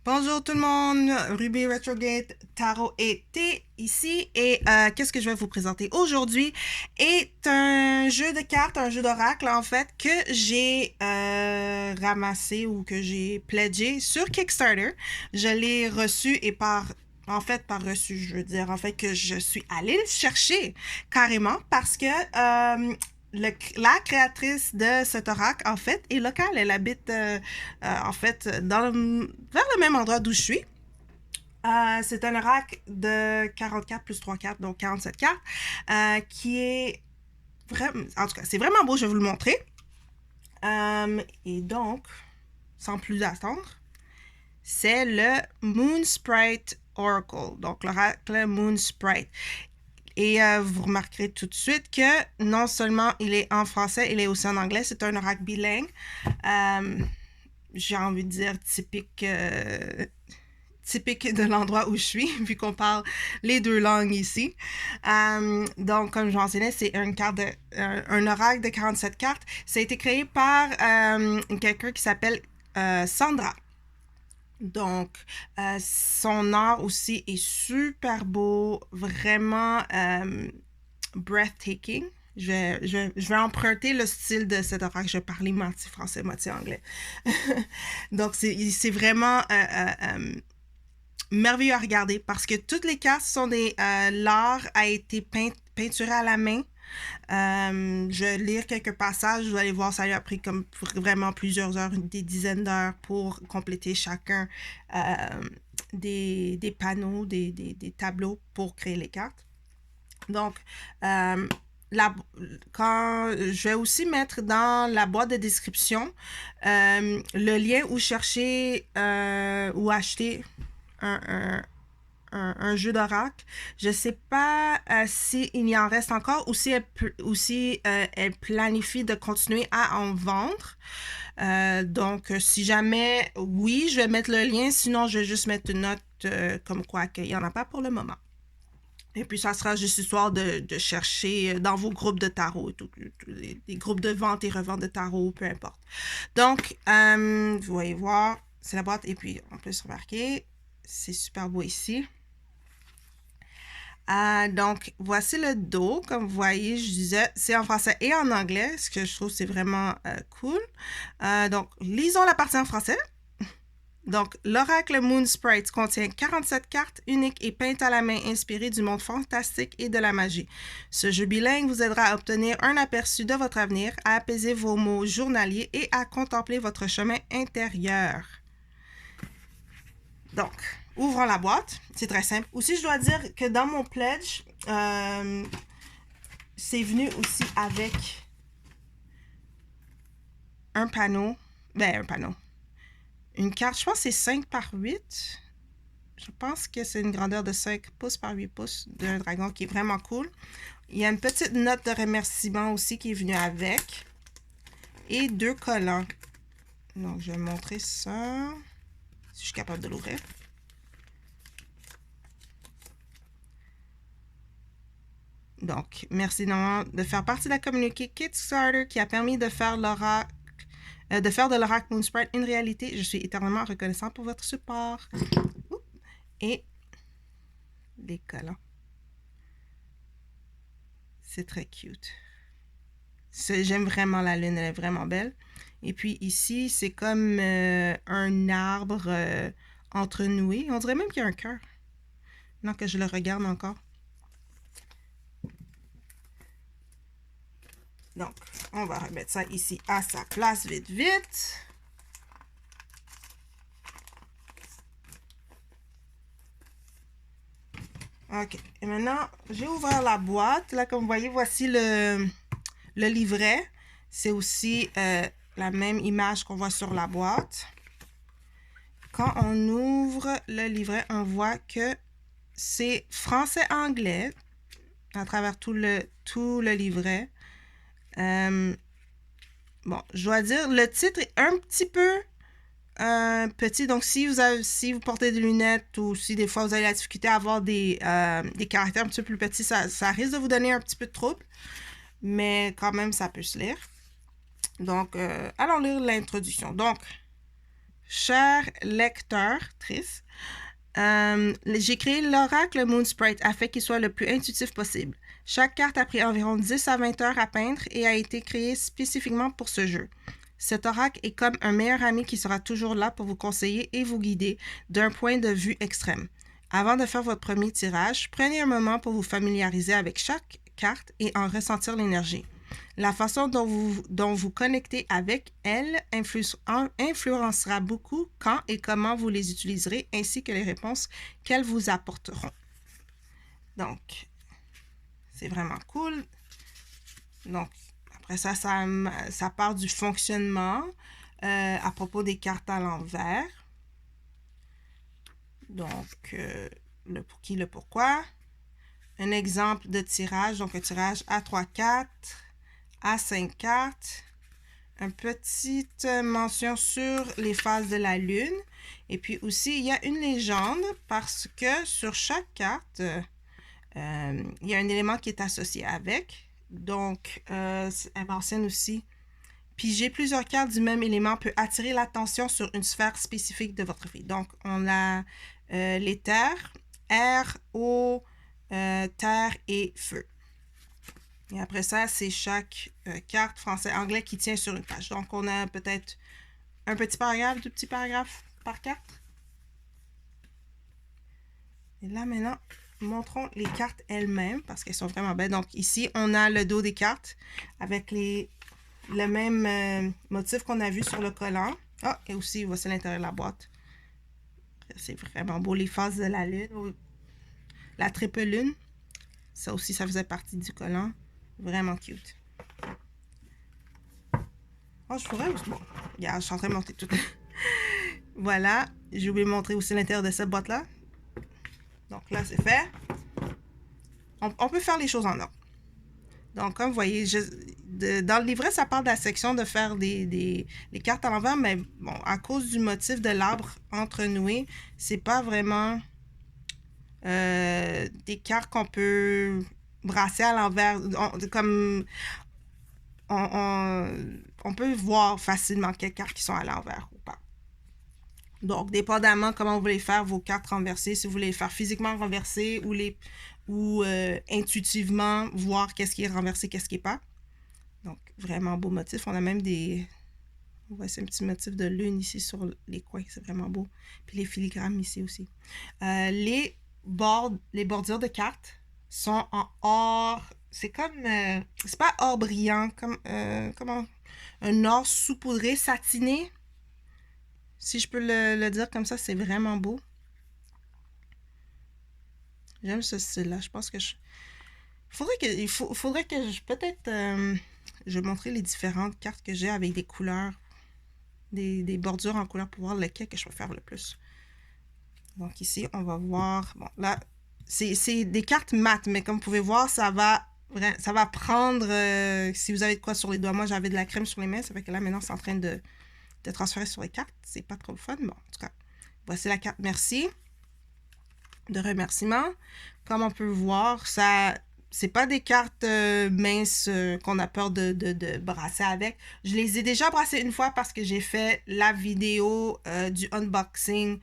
Bonjour tout le monde, Ruby Retrograde Tarot et Thé ici et qu'est-ce que je vais vous présenter aujourd'hui est un jeu de cartes, un jeu d'oracle en fait que j'ai ramassé ou que j'ai pledgé sur Kickstarter. Je l'ai reçu et par reçu, je veux dire, en fait, que je suis allée le chercher carrément parce que la créatrice de cet oracle, en fait, est locale. Elle habite, en fait, vers le même endroit d'où je suis. C'est un oracle de 44 plus 3 cartes, donc 47 cartes, qui est vraiment... En tout cas, c'est vraiment beau, je vais vous le montrer. Et donc, sans plus attendre, c'est le Moon Sprite Oracle, donc l'oracle Moon Sprite. Et vous remarquerez tout de suite que non seulement il est en français, il est aussi en anglais. C'est un oracle bilingue. J'ai envie de dire typique de l'endroit où je suis, vu qu'on parle les deux langues ici. Donc, comme je mentionnais, c'est un oracle de 47 cartes. Ça a été créé par quelqu'un qui s'appelle Sandra. Donc, son art aussi est super beau, vraiment breathtaking. Je vais emprunter le style de cet oracle. Je vais parler moitié français, moitié anglais. Donc, c'est vraiment merveilleux à regarder parce que toutes les cartes sont l'art a été peinturé à la main. Je vais lire quelques passages, vous allez voir, ça lui a pris comme vraiment plusieurs heures, des dizaines d'heures pour compléter chacun des panneaux, des tableaux pour créer les cartes. Donc, quand je vais aussi mettre dans la boîte de description le lien où chercher ou acheter un jeu d'oracle. Je ne sais pas s'il y en reste encore ou si elle planifie de continuer à en vendre. Donc, si jamais, oui, je vais mettre le lien. Sinon, je vais juste mettre une note comme quoi qu'il n'y en a pas pour le moment. Et puis, ça sera juste histoire de chercher dans vos groupes de tarot, les groupes de vente et revente de tarot, peu importe. Donc, vous voyez voir, c'est la boîte. Et puis, on peut se remarquer, c'est super beau ici. Donc, voici le dos. Comme vous voyez, je disais, c'est en français et en anglais, ce que je trouve c'est vraiment cool. Donc, lisons la partie en français. Donc, l'oracle Moon Sprite contient 47 cartes uniques et peintes à la main inspirées du monde fantastique et de la magie. Ce jeu bilingue vous aidera à obtenir un aperçu de votre avenir, à apaiser vos maux journaliers et à contempler votre chemin intérieur. Donc, ouvrons la boîte. C'est très simple. Aussi, je dois dire que dans mon pledge, c'est venu aussi avec un panneau. Une carte, je pense que c'est 5 par 8. Je pense que c'est une grandeur de 5 pouces par 8 pouces d'un dragon qui est vraiment cool. Il y a une petite note de remerciement aussi qui est venue avec. Et 2 collants. Donc, je vais montrer ça. Si je suis capable de l'ouvrir. Donc, merci énormément de faire partie de la communauté Kickstarter qui a permis de faire de l'oracle Moon Sprite une réalité. Je suis éternellement reconnaissant pour votre support. Et les collants. C'est très cute. J'aime vraiment la lune, elle est vraiment belle. Et puis ici, c'est comme un arbre entrenoué. On dirait même qu'il y a un cœur. Non, que je le regarde encore. Donc, on va remettre ça ici à sa place vite, vite. OK. Et maintenant, j'ai ouvert la boîte. Là, comme vous voyez, voici le livret. C'est aussi la même image qu'on voit sur la boîte. Quand on ouvre le livret, on voit que c'est français-anglais à travers tout le livret. Bon, je dois dire, le titre est un petit peu petit. Donc, si vous portez des lunettes ou si des fois vous avez la difficulté à avoir des caractères un petit peu plus petits, ça risque de vous donner un petit peu de trouble. Mais quand même, ça peut se lire. Donc, allons lire l'introduction. Donc, chers lecteurs, triste, j'ai créé l'oracle Moon Sprite afin qu'il soit le plus intuitif possible. Chaque carte a pris environ 10 à 20 heures à peindre et a été créée spécifiquement pour ce jeu. Cet oracle est comme un meilleur ami qui sera toujours là pour vous conseiller et vous guider d'un point de vue extrême. Avant de faire votre premier tirage, prenez un moment pour vous familiariser avec chaque carte et en ressentir l'énergie. La façon dont vous connectez avec elle influencera beaucoup quand et comment vous les utiliserez ainsi que les réponses qu'elles vous apporteront. Donc, c'est vraiment cool. Donc, après ça, ça part du fonctionnement à propos des cartes à l'envers. Donc, le pour qui, le pourquoi. Un exemple de tirage, donc un tirage à 3 cartes, à 5 cartes. Une petite mention sur les phases de la lune. Et puis aussi, il y a une légende parce que sur chaque carte, il y a un élément qui est associé avec. Donc, elle mentionne aussi, piger plusieurs cartes du même élément peut attirer l'attention sur une sphère spécifique de votre vie. Donc, on a les terres, air, eau, terre et feu. Et après ça, c'est chaque carte français-anglais qui tient sur une page. Donc, on a peut-être un petit paragraphe, deux petits paragraphes par carte. Et là, maintenant, montrons les cartes elles-mêmes parce qu'elles sont vraiment belles. Donc, ici, on a le dos des cartes avec le même motif qu'on a vu sur le collant. Ah, et aussi, voici l'intérieur de la boîte. C'est vraiment beau. Les phases de la lune. La triple lune. Ça aussi, ça faisait partie du collant. Vraiment cute. Oh, je pourrais aussi. Bon, regarde, je suis en train de monter tout. Voilà. J'ai oublié de montrer aussi l'intérieur de cette boîte-là. Donc là, c'est fait. On peut faire les choses en ordre. Donc, comme vous voyez, dans le livret, ça parle de la section de faire les cartes à l'envers, mais bon, à cause du motif de l'arbre entrenoué, c'est pas vraiment des cartes qu'on peut brasser à l'envers. Comme on peut voir facilement quelles cartes qui sont à l'envers ou pas. Donc, dépendamment comment vous voulez faire vos cartes renversées, si vous voulez les faire physiquement renversées ou intuitivement voir qu'est-ce qui est renversé, qu'est-ce qui n'est pas. Donc, vraiment beau motif. On a même voici un petit motif de lune ici sur les coins. C'est vraiment beau. Puis les filigrammes ici aussi. Les bordures de cartes sont en or. C'est comme... c'est pas or brillant. Comment... Un or saupoudré, satiné. Si je peux le dire comme ça, c'est vraiment beau. J'aime ce style-là. Je pense que il faudrait que je... Peut-être... je vais montrer les différentes cartes que j'ai avec des couleurs. Des bordures en couleur pour voir lequel que je préfère le plus. Donc ici, on va voir... Bon, là, c'est des cartes mates, mais comme vous pouvez voir, ça va prendre... si vous avez de quoi sur les doigts. Moi, j'avais de la crème sur les mains. Ça fait que là, maintenant, c'est en train de transférer sur les cartes. C'est pas trop fun. Bon, en tout cas, voici la carte merci. De remerciement. Comme on peut voir, c'est pas des cartes minces qu'on a peur de brasser avec. Je les ai déjà brassées une fois parce que j'ai fait la vidéo du unboxing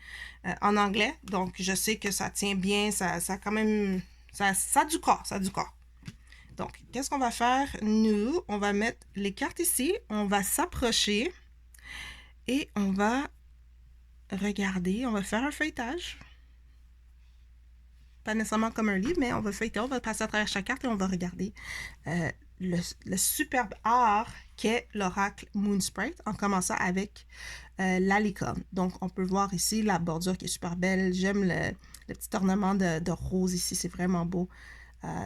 en anglais. Donc, je sais que ça tient bien. Ça quand même... Ça a du corps. Ça a du corps. Donc, qu'est-ce qu'on va faire? Nous, on va mettre les cartes ici. On va s'approcher. Et on va regarder. On va faire un feuilletage. Pas nécessairement comme un livre, mais on va feuilleter, on va passer à travers chaque carte et on va regarder le superbe art qu'est l'oracle Moon Sprite, en commençant avec la licorne. Donc, on peut voir ici la bordure qui est super belle. J'aime le petit ornement de rose ici, c'est vraiment beau.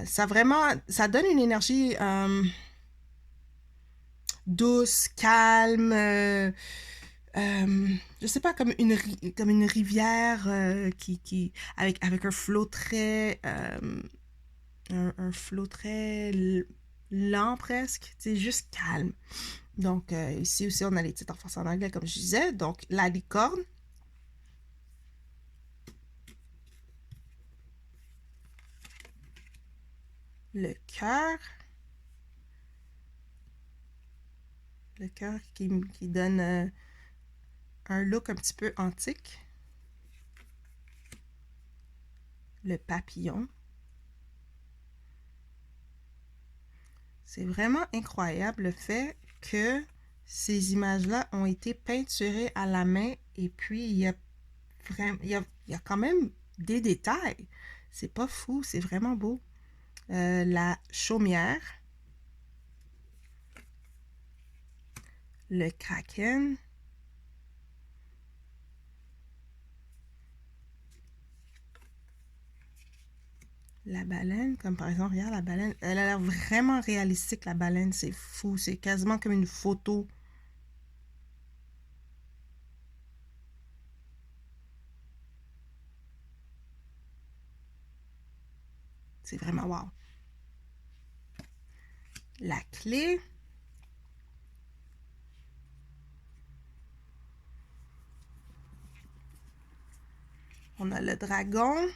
Ça donne une énergie douce, calme, je sais pas, comme une rivière avec un flot très un flot très lent presque, c'est juste calme. Donc ici aussi on a les titres en français en anglais comme je disais. Donc la licorne, le cœur qui donne un look un petit peu antique. Le papillon. C'est vraiment incroyable le fait que ces images-là ont été peinturées à la main et puis il y a quand même des détails. C'est pas fou, c'est vraiment beau. La chaumière. Le kraken. La baleine, comme par exemple, regarde la baleine. Elle a l'air vraiment réalistique, la baleine. C'est fou. C'est quasiment comme une photo. C'est vraiment wow. La clé. On a le dragon.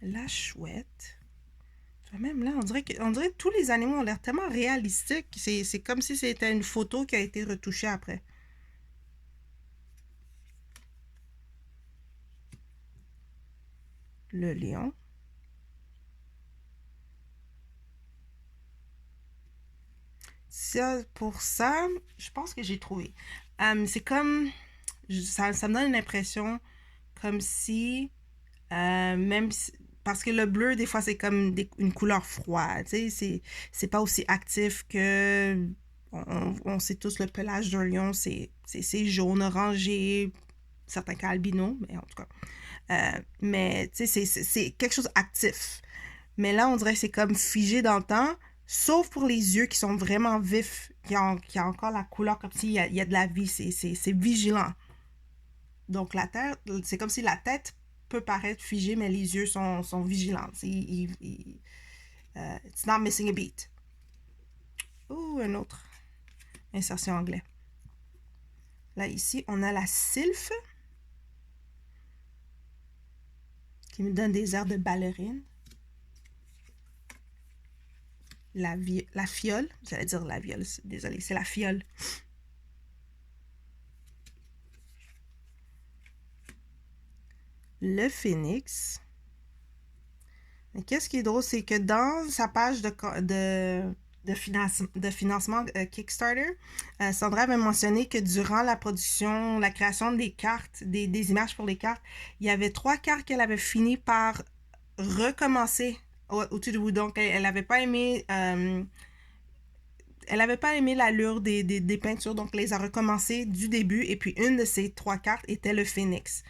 La chouette. Même là, on dirait que tous les animaux ont l'air tellement réalistiques. C'est comme si c'était une photo qui a été retouchée après. Le lion. Ça, pour ça, je pense que j'ai trouvé. C'est comme... Ça me donne une impression comme si... même si, parce que le bleu, des fois, c'est comme une couleur froide. Tu sais, c'est pas aussi actif que... On sait tous le pelage d'un lion, c'est jaune, orangé, certains cas albino, mais en tout cas. Mais tu sais, c'est quelque chose d'actif. Mais là, on dirait que c'est comme figé dans le temps, sauf pour les yeux qui sont vraiment vifs, qui ont encore la couleur comme s'il y a de la vie, c'est vigilant. Donc la tête, c'est comme si la tête peut paraître figée, mais les yeux sont vigilants. It's not missing a beat. Ouh, un autre. Insertion anglais. Là, ici, on a la sylphe, qui me donne des airs de ballerine. La fiole, j'allais dire la viole, désolé, c'est la fiole. Le phénix. Qu'est-ce qui est drôle, c'est que dans sa page de financement Kickstarter, Sandra avait mentionné que durant la production, la création des cartes, des images pour les cartes, il y avait 3 cartes qu'elle avait fini par recommencer au-dessus du bout. Donc, elle n'avait pas aimé... elle n'avait pas aimé l'allure des peintures, donc elle les a recommencées du début. Et puis, une de ces 3 cartes était le phénix.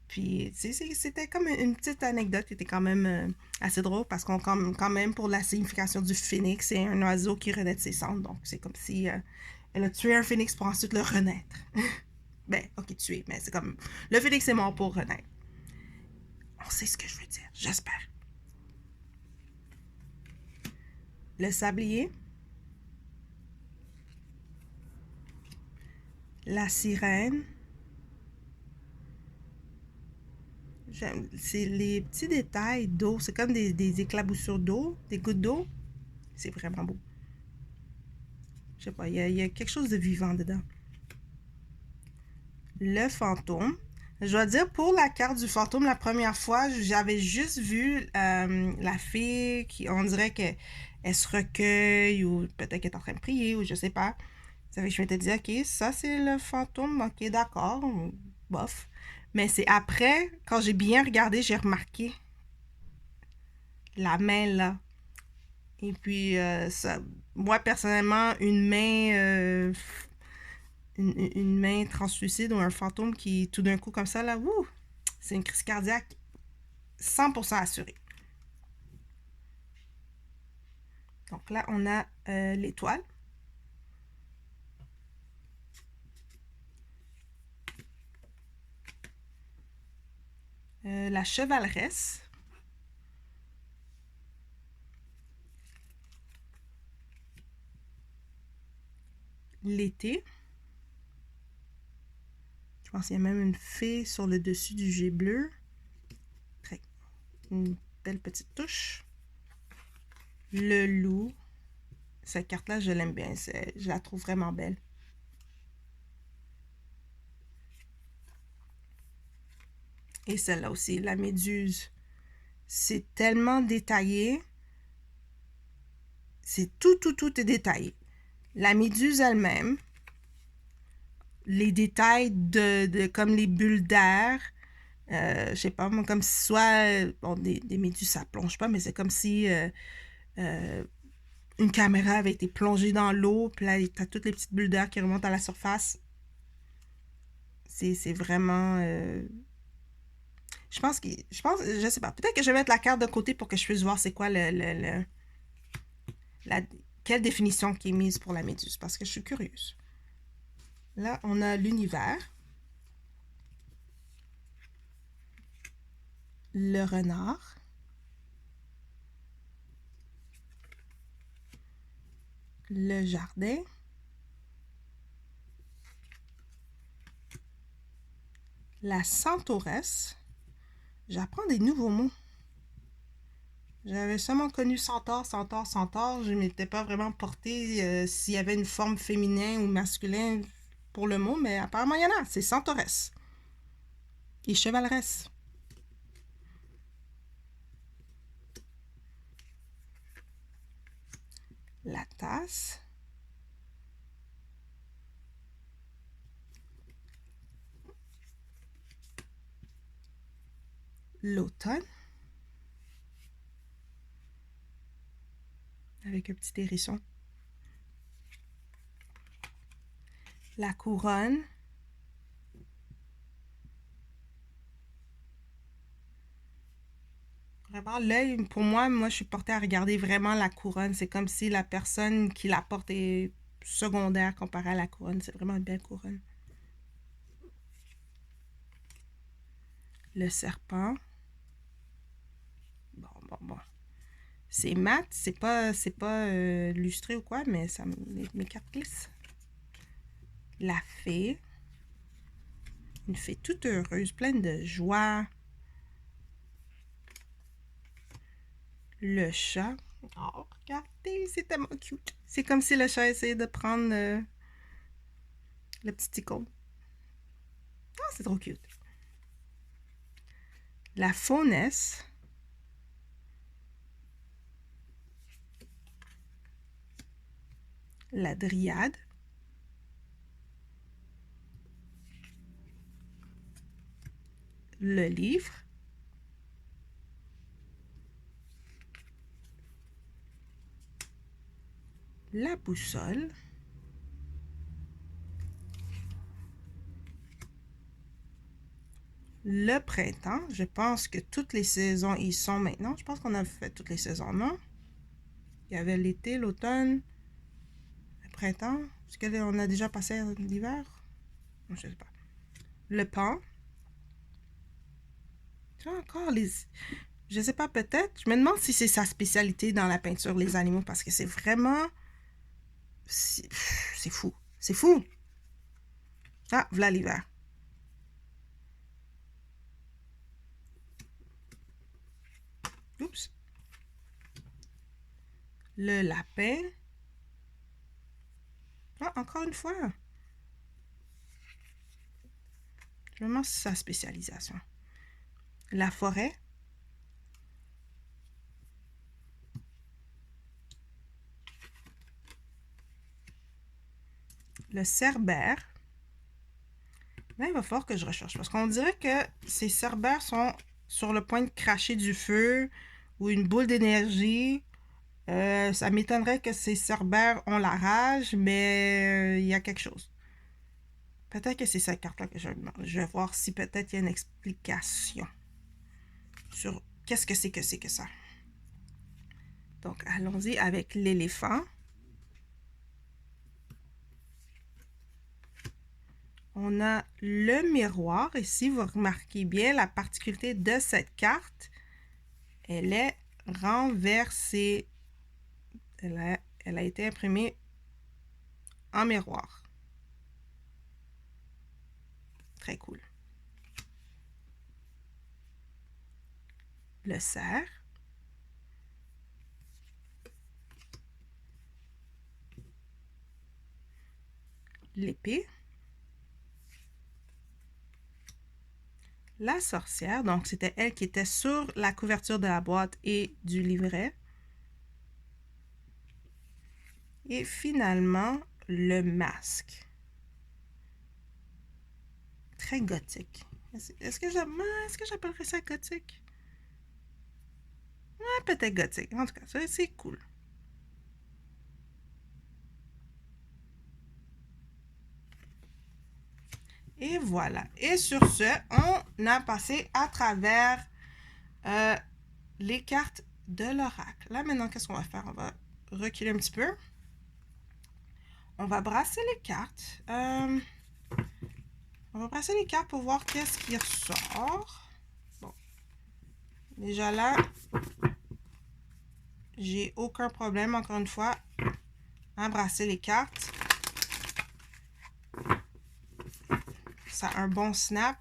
Puis, c'était comme une petite anecdote qui était quand même assez drôle parce qu'on, quand même, pour la signification du phénix, c'est un oiseau qui renaît de ses cendres. Donc, c'est comme si elle a tué un phénix pour ensuite le renaître. Ben, ok, tuer, mais c'est comme... Le phénix est mort pour renaître. On sait ce que je veux dire, j'espère. Le sablier. La sirène. C'est les petits détails d'eau. C'est comme des éclaboussures d'eau, des gouttes d'eau. C'est vraiment beau. Je sais pas, il y a quelque chose de vivant dedans. Le fantôme. Je dois dire, pour la carte du fantôme, la première fois, j'avais juste vu la fille qui, on dirait qu'elle se recueille ou peut-être qu'elle est en train de prier ou je sais pas. Ça fait que je m'étais dit, ok, ça c'est le fantôme, ok, d'accord, bof. Mais c'est après, quand j'ai bien regardé, j'ai remarqué la main là. Et puis, ça, moi personnellement, une main translucide ou un fantôme qui, tout d'un coup, comme ça, là, wouh, c'est une crise cardiaque 100% assurée. Donc là, on a l'étoile. La chevaleresse. L'été. Je pense qu'il y a même une fée sur le dessus du jet bleu. Une belle petite touche. Le loup. Cette carte-là, je l'aime bien. Je la trouve vraiment belle. Et celle-là aussi, la méduse. C'est tellement détaillé. C'est tout est détaillé. La méduse elle-même, les détails comme les bulles d'air, je sais pas, comme si soit, bon, des méduses, ça plonge pas, mais c'est comme si une caméra avait été plongée dans l'eau, puis là, t'as toutes les petites bulles d'air qui remontent à la surface. C'est vraiment... je sais pas, peut-être que je vais mettre la carte de côté pour que je puisse voir c'est quoi la, quelle définition qui est mise pour la méduse, parce que je suis curieuse. Là, on a l'univers, le renard, le jardin, la centauresse. J'apprends des nouveaux mots. J'avais seulement connu centaure, centaure, centaure. Je ne m'étais pas vraiment porté s'il y avait une forme féminin ou masculin pour le mot, mais apparemment il y en a. C'est centauresse. Et chevaleresse. La tasse. L'automne. Avec un petit hérisson. La couronne. Vraiment, l'œil, pour moi, je suis portée à regarder vraiment la couronne. C'est comme si la personne qui la porte est secondaire comparée à la couronne. C'est vraiment une belle couronne. Le serpent. Bon. C'est mat, c'est pas lustré ou quoi, mais ça mes cartes glissent. La fée. Une fée toute heureuse, pleine de joie. Le chat. Oh, regardez, c'est tellement cute. C'est comme si le chat essayait de prendre le petit icône. Oh, c'est trop cute. La faunesse. La dryade. Le livre. La boussole. Le printemps. Je pense que toutes les saisons y sont maintenant. Je pense qu'on a fait toutes les saisons, non? Il y avait l'été, l'automne, le printemps. Est-ce qu'on a déjà passé l'hiver? Je sais pas. Le pan. Tu vois encore les... Je sais pas, peut-être. Je me demande si c'est sa spécialité dans la peinture, les animaux, parce que c'est vraiment... C'est fou. C'est fou. Ah, voilà l'hiver. Oups. Le lapin. Ah, encore une fois. Je me demande si c'est sa spécialisation. La forêt. Le cerbère. Là, il va falloir que je recherche. Parce qu'on dirait que ces cerbères sont sur le point de cracher du feu ou une boule d'énergie. Ça m'étonnerait que ces cerbères ont la rage, mais il y a quelque chose. Peut-être que c'est cette carte-là que je vais voir si peut-être il y a une explication sur qu'est-ce que c'est que ça. Donc, allons-y avec l'éléphant. On a le miroir. Et si vous remarquez bien, la particularité de cette carte, elle est renversée. Elle a été imprimée en miroir. Très cool. Le cerf. l'épée. La sorcière, donc c'était elle qui était sur la couverture de la boîte et du livret. Et finalement, le masque. Très gothique. Est-ce que j'appellerais ça gothique? Ouais, peut-être gothique. En tout cas, ça, c'est cool. Et voilà. Et sur ce, on a passé à travers les cartes de l'oracle. Là, maintenant, qu'est-ce qu'on va faire? On va reculer un petit peu. On va brasser les cartes. On va brasser les cartes pour voir qu'est-ce qui ressort. Bon. Déjà là, j'ai aucun problème, encore une fois, à brasser les cartes. Ça a un bon snap.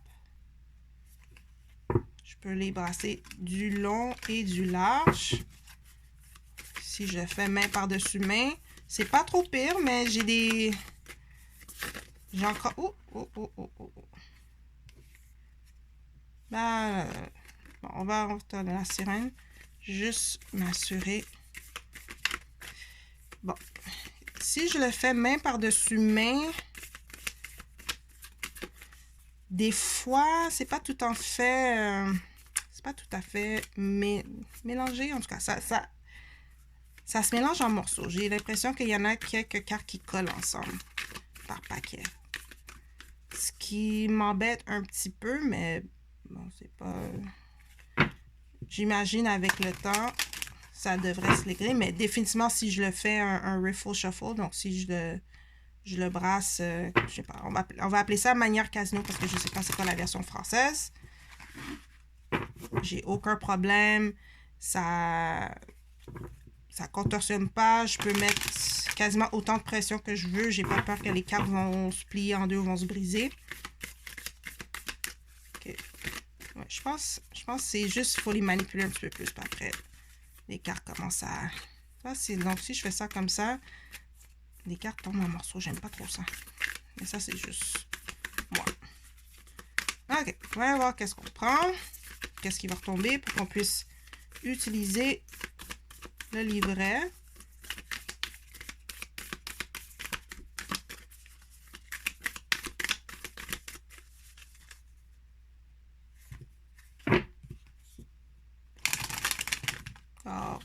Je peux les brasser du long et du large. Si je fais main par-dessus main, c'est pas trop pire, mais j'ai des... J'ai encore... Ben, bon, on va retourner la sirène. Juste m'assurer. Bon. Si je le fais main par-dessus main, des fois, c'est pas tout à fait... c'est pas tout à fait mélangé. En tout cas, ça se mélange en morceaux. J'ai l'impression qu'il y en a quelques cartes qui collent ensemble par paquet. Ce qui m'embête un petit peu, mais bon, c'est pas... J'imagine avec le temps, ça devrait se régler, mais définitivement, si je le fais un riffle shuffle, donc si je le brasse, je sais pas, on va appeler ça manière casino parce que je sais pas c'est quoi la version française. J'ai aucun problème. Ça contorsionne pas. Je peux mettre quasiment autant de pression que je veux. J'ai pas peur que les cartes vont se plier en deux ou vont se briser. Ok. Ouais, je pense que c'est juste qu'il faut les manipuler un petit peu plus. Puis après, les cartes commencent à... Donc, si je fais ça comme ça, les cartes tombent en morceaux. J'aime pas trop ça. Mais ça, c'est juste moi. Ok. On va voir qu'est-ce qu'on prend. Qu'est-ce qui va retomber pour qu'on puisse utiliser le livret. Alors,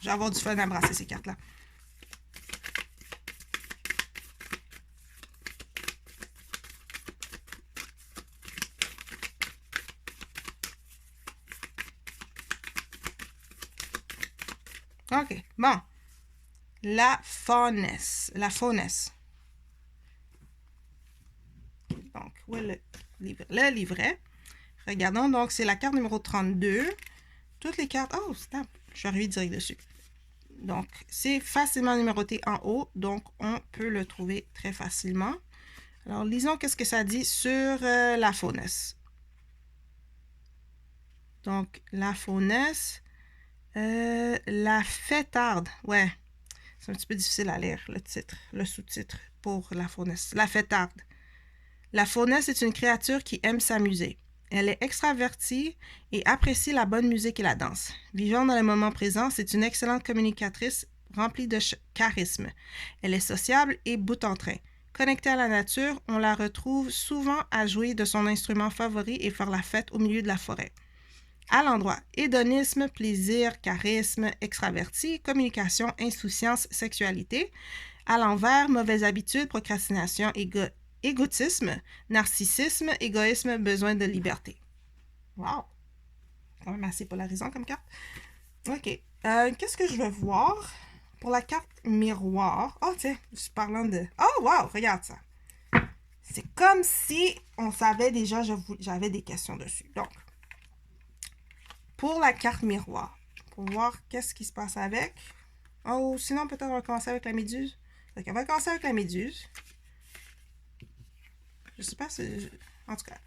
je vais avoir du fun à brasser ces cartes-là. OK, bon. La faunesse. La faunesse. Donc, où est le livret? Regardons, donc, c'est la carte numéro 32. Toutes les cartes... Oh, stop! Je suis arrivée direct dessus. Donc, c'est facilement numéroté en haut, donc on peut le trouver très facilement. Alors, lisons qu'est-ce que ça dit sur la faunesse. Donc, la faunesse... la fêtarde. Ouais, c'est un petit peu difficile à lire, le titre, le sous-titre pour la faunesse. La fêtarde. La faunesse est une créature qui aime s'amuser. Elle est extravertie et apprécie la bonne musique et la danse. Vivant dans le moment présent, c'est une excellente communicatrice remplie de charisme. Elle est sociable et bout en train. Connectée à la nature, on la retrouve souvent à jouer de son instrument favori et faire la fête au milieu de la forêt. À l'endroit, hédonisme, plaisir, charisme, extraverti, communication, insouciance, sexualité. À l'envers, mauvaises habitudes, procrastination, égotisme, narcissisme, égoïsme, besoin de liberté. Wow! Quand même assez polarisant comme carte. OK. Qu'est-ce que je vais voir pour la carte miroir? Oh, tiens, parlant de... Oh, wow! Regarde ça. C'est comme si on savait déjà, j'avais des questions dessus. Donc, pour la carte miroir, pour voir qu'est-ce qui se passe avec. Oh, sinon, peut-être on va commencer avec la méduse. Donc, on va commencer avec la méduse. Je sais pas si... En tout cas.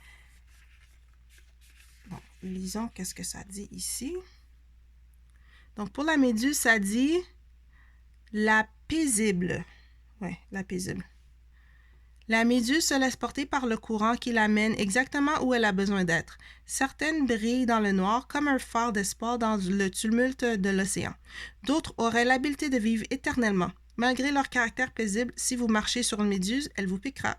Bon, lisons qu'est-ce que ça dit ici. Donc, pour la méduse, ça dit la paisible. Ouais, la paisible. La méduse se laisse porter par le courant qui l'amène exactement où elle a besoin d'être. Certaines brillent dans le noir comme un phare d'espoir dans le tumulte de l'océan. D'autres auraient l'habileté de vivre éternellement. Malgré leur caractère paisible, si vous marchez sur une méduse, elle vous piquera.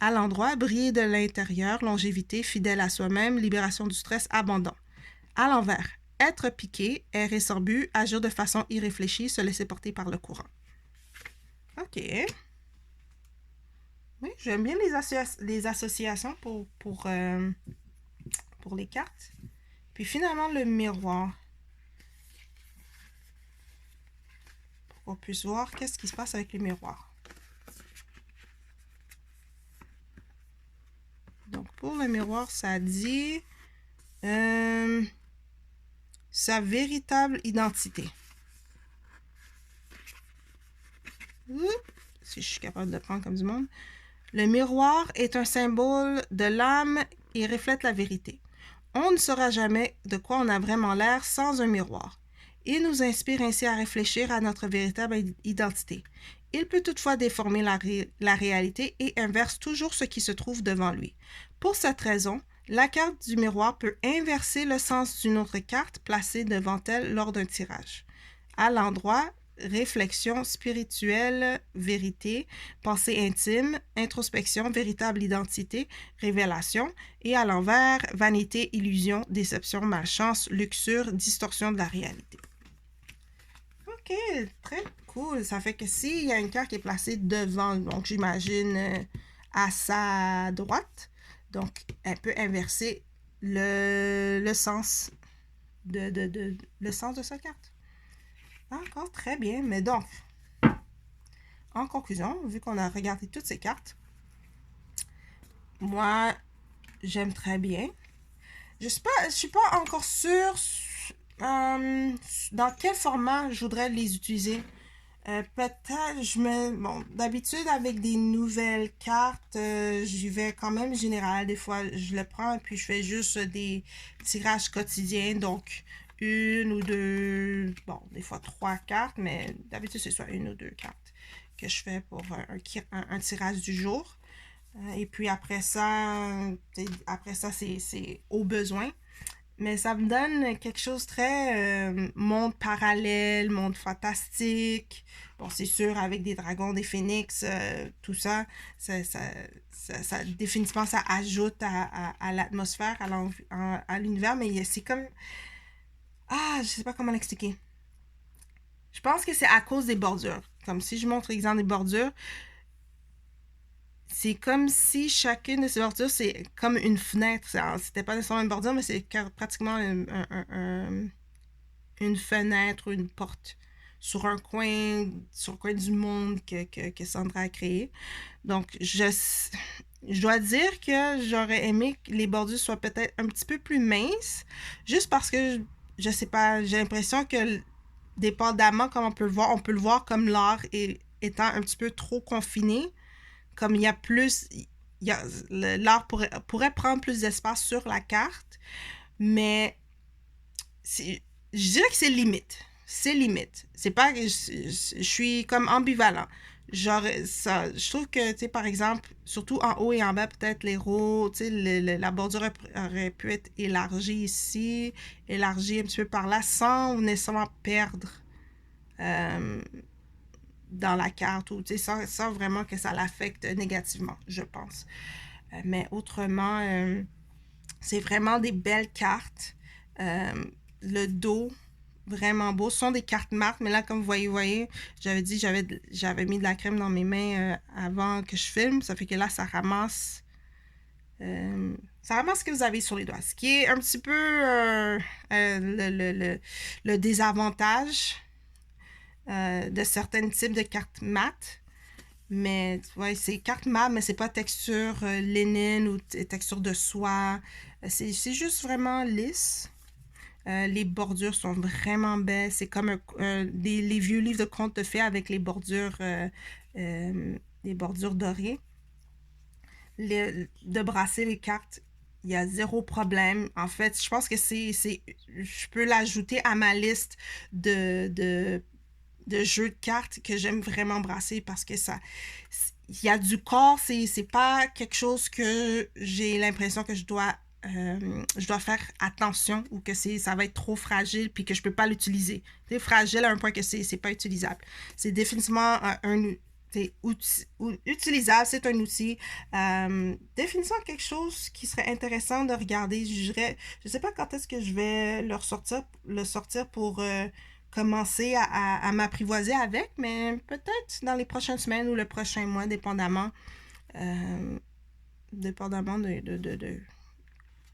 À l'endroit, briller de l'intérieur, longévité, fidèle à soi-même, libération du stress, abandon. À l'envers, être piqué, errer sans but, agir de façon irréfléchie, se laisser porter par le courant. OK. Oui, j'aime bien les associations pour les cartes. Puis finalement, le miroir. Pour qu'on puisse voir qu'est-ce qui se passe avec le miroir. Donc, pour le miroir, ça dit sa véritable identité. Si je suis capable de le prendre comme du monde. Le miroir est un symbole de l'âme et reflète la vérité. On ne saura jamais de quoi on a vraiment l'air sans un miroir. Il nous inspire ainsi à réfléchir à notre véritable identité. Il peut toutefois déformer la réalité et inverse toujours ce qui se trouve devant lui. Pour cette raison, la carte du miroir peut inverser le sens d'une autre carte placée devant elle lors d'un tirage. À l'endroit, réflexion spirituelle, vérité, pensée intime, introspection, véritable identité, révélation, et à l'envers, vanité, illusion, déception, malchance, luxure, distorsion de la réalité. OK, très cool. Ça fait que s'il y a une carte qui est placée devant, donc j'imagine à sa droite, donc elle peut inverser le sens le sens de sa carte. Encore très bien. Mais donc, en conclusion, vu qu'on a regardé toutes ces cartes, moi, j'aime très bien. Je suis pas encore sûre dans quel format je voudrais les utiliser. Peut-être, bon, d'habitude, avec des nouvelles cartes, j'y vais quand même général. Des fois, je le prends et puis je fais juste des tirages quotidiens. Donc, une ou deux, bon, des fois 3 cartes, mais d'habitude, c'est soit une ou 2 cartes que je fais pour un tirage du jour. Et puis après ça, c'est au besoin. Mais ça me donne quelque chose de très monde parallèle, monde fantastique. Bon, c'est sûr, avec des dragons, des phénix, tout ça, définitivement, ça ajoute à l'atmosphère, à l'univers, mais c'est comme... Ah, je sais pas comment l'expliquer. Je pense que c'est à cause des bordures. Comme si je montre l'exemple des bordures, c'est comme si chacune de ces bordures, c'est comme une fenêtre. C'était pas nécessairement une bordure, mais c'est pratiquement une fenêtre ou une porte sur un coin du monde que Sandra a créé. Donc, je dois dire que j'aurais aimé que les bordures soient peut-être un petit peu plus minces, juste parce que, je sais pas, j'ai l'impression que dépendamment comme on peut le voir comme l'art étant un petit peu trop confiné, comme il y a plus, l'art pourrait prendre plus d'espace sur la carte, mais je dirais que c'est limite. C'est limite. C'est pas que je suis comme ambivalent. Genre, ça, je trouve que, tu sais, par exemple, surtout en haut et en bas, peut-être les roues, tu sais, la bordure aurait pu être élargie ici, élargie un petit peu par là, sans nécessairement perdre dans la carte, ou, tu sais, sans vraiment que ça l'affecte négativement, je pense. Mais autrement, c'est vraiment des belles cartes. Le dos, vraiment beau. Ce sont des cartes marques, mais là, comme vous voyez, j'avais dit j'avais mis de la crème dans mes mains avant que je filme. Ça fait que là, ça ramasse ce que vous avez sur les doigts. Ce qui est un petit peu le désavantage de certains types de cartes mates. Mais ouais, c'est carte mat, mais c'est pas texture linéne ou texture de soie. C'est juste vraiment lisse. Les bordures sont vraiment belles. C'est comme les vieux livres de contes de fées avec les bordures dorées. De brasser les cartes, il y a zéro problème. En fait, je pense que je peux l'ajouter à ma liste de jeux de cartes que j'aime vraiment brasser parce que il y a du corps, c'est pas quelque chose que j'ai l'impression que je dois faire attention ou que ça va être trop fragile puis que je peux pas l'utiliser. C'est fragile à un point que c'est pas utilisable. C'est définitivement utilisable, c'est un outil. Définissons quelque chose qui serait intéressant de regarder. Je sais pas quand est-ce que je vais le sortir pour commencer à m'apprivoiser avec, mais peut-être dans les prochaines semaines ou le prochain mois, euh, dépendamment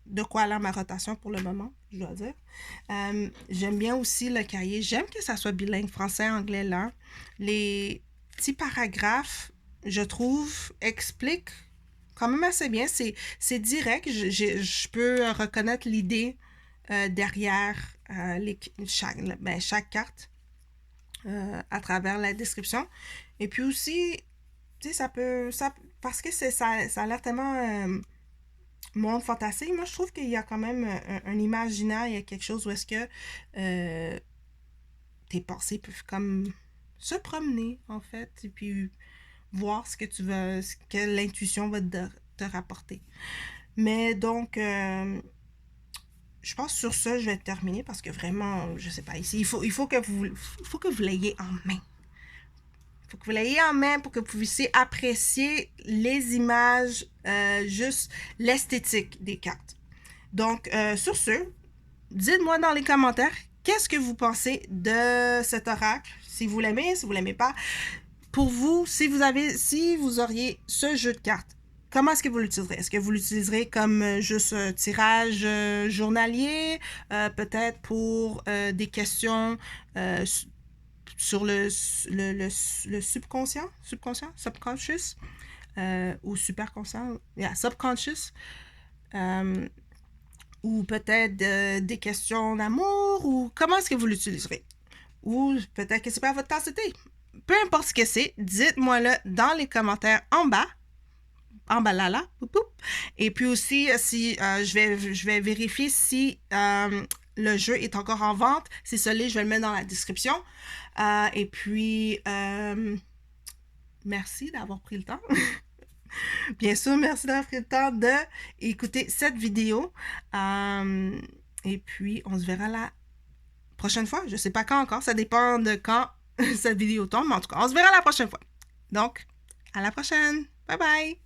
de quoi aller à ma rotation pour le moment, je dois dire. J'aime bien aussi le cahier. J'aime que ça soit bilingue, français-anglais là. Les petits paragraphes, je trouve, expliquent quand même assez bien. C'est direct. Je peux reconnaître l'idée derrière chaque carte à travers la description. Et puis aussi, tu sais, parce que ça a l'air tellement monde fantastique. Moi, je trouve qu'il y a quand même un imaginaire, il y a quelque chose où est-ce que tes pensées peuvent comme se promener, en fait, et puis voir ce que tu veux, ce que l'intuition va te rapporter. Mais donc, je pense sur ça, je vais terminer parce que vraiment, je sais pas, ici, il faut que vous l'ayez en main. Il faut que vous l'ayez en main pour que vous puissiez apprécier les images, juste l'esthétique des cartes. Donc, sur ce, dites-moi dans les commentaires qu'est-ce que vous pensez de cet oracle, si vous l'aimez, si vous l'aimez pas. Pour vous, si vous auriez ce jeu de cartes, comment est-ce que vous l'utiliserez? Est-ce que vous l'utiliserez comme juste tirage journalier, peut-être pour des questions sur le subconscious, ou superconscient, yeah, subconscious, ou peut-être des questions d'amour, ou comment est-ce que vous l'utiliserez? Ou peut-être que c'est pas votre tasse de thé. Peu importe ce que c'est, dites-moi-le dans les commentaires en bas. En bas là. Et puis aussi, si je vais vérifier si le jeu est encore en vente. Si ça l'est, je vais le mettre dans la description. Et puis, merci d'avoir pris le temps. Bien sûr, merci d'avoir pris le temps d'écouter cette vidéo. Et puis, on se verra la prochaine fois. Je sais pas quand encore. Ça dépend de quand cette vidéo tombe. Mais en tout cas, on se verra la prochaine fois. Donc, à la prochaine. Bye bye.